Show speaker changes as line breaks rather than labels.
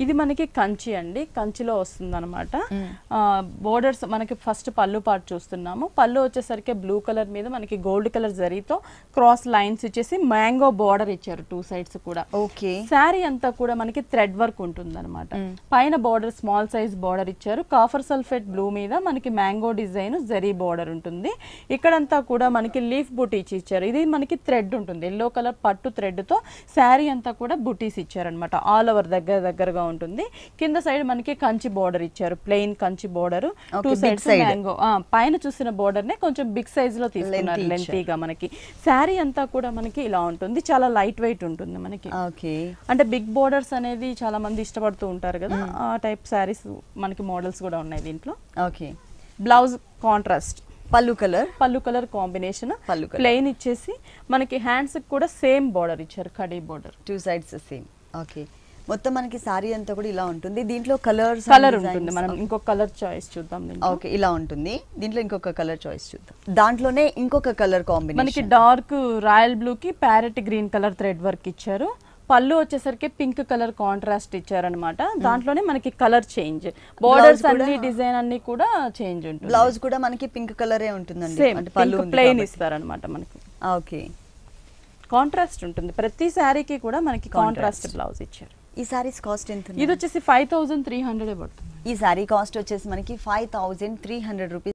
ఇది మనకి కంచి అండి, కంచిలో వస్తుందన్నమాట. బోర్డర్స్ మనకి ఫస్ట్ పళ్ళు పార్ట్ చూస్తున్నాము. పళ్ళు వచ్చేసరికి బ్లూ కలర్ మీద మనకి గోల్డ్ కలర్ జరీతో క్రాస్ లైన్స్ ఇచ్చేసి మ్యాంగో బోర్డర్ ఇచ్చారు టూ సైడ్స్ కూడా.
ఓకే,
శారీ అంతా కూడా మనకి థ్రెడ్ వర్క్ ఉంటుందన్నమాట. పైన బోర్డర్ స్మాల్ సైజ్ బోర్డర్ ఇచ్చారు. కాఫర్ సల్ఫేట్ బ్లూ మీద మనకి మ్యాంగో డిజైన్ జరీ బోర్డర్ ఉంటుంది. ఇక్కడంతా కూడా మనకి లీఫ్ బుటీస్ ఇచ్చారు. ఇది మనకి థ్రెడ్ ఉంటుంది, ఎల్లో కలర్ పట్టు థ్రెడ్ తో శారీ అంతా కూడా బుటీస్ ఇచ్చారనమాట. ఆల్ ఓవర్ దగ్గరగా ఉంటుంది. కింద సైడ్ మనకి కంచి బోర్డర్ ఇచ్చారు, plain Kanchi border, two sides mango. పైన చూసిన బోర్డర్ నే కొంచెం బిగ్ సైజ్ లో తీసుకున్నారు, లెంతీగా. మనకి శారీ అంతా కూడా మనకి ఇలా ఉంటుంది, చాలా లైట్ వెయిట్ ఉంటుంది మనకి. అంటే బిగ్ బోర్డర్స్ అనేది చాలా మంది ఇష్టపడుతూ ఉంటారు కదా, ఆ టైప్ శారీస్ మనకి మోడల్స్ కూడా ఉన్నాయి దీంట్లో.
ఓకే,
బ్లౌజ్ కాంట్రాస్ట్,
పళ్ళు కలర్
కాంబినేషన్, ప్లెయిన్ ఇచ్చేసి మనకి హ్యాండ్స్ కూడా సేమ్ బోర్డర్ ఇచ్చారు, khadi border,
two sides same. Okay, మొత్తం మనకి సారీ అంతా కూడా ఇలా ఉంటుంది. దీంట్లో కలర్
ఉంటుంది. మనం ఇంకొక కలర్ చాయిస్ చూద్దాం.
ఓకే, ఇలా ఉంటుంది. దీంట్లో ఇంకొక కలర్ చాయిస్ చూద్దాం. దాంట్లోనే ఇంకొక కలర్ కాంబినేషన్
మనకి డార్క్ రాయల్ బ్లూ కి parrot green colour thread work ఇచ్చారు. పళ్ళు వచ్చేసరికి పింక్ కలర్ కాంట్రాస్ట్ ఇచ్చారనమాట. దాంట్లోనే మనకి కలర్ చేంజ్, బోర్డర్స్ అన్ని డిజైన్ అన్ని కూడా చేంజ్ ఉంటుంది.
బ్లౌజ్ కూడా మనకి పింక్ కలరే ఉంటుందండి,
అంటే పళ్ళు ప్లెయిన్ ఇస్తారనమాట మనకి.
ఓకే,
కాంట్రాస్ట్ ఉంటుంది. ప్రతి శారీకి కూడా మనకి కాంట్రాస్ట్ బ్లౌజ్ ఇచ్చారు.
ఈ సారీస్ కాస్ట్ ఎంత?
ఇది వచ్చేసి 5300 పడుతుంది.
ఈ సారీ కాస్ట్ వచ్చేసి మనకి 5300 రూపీస్.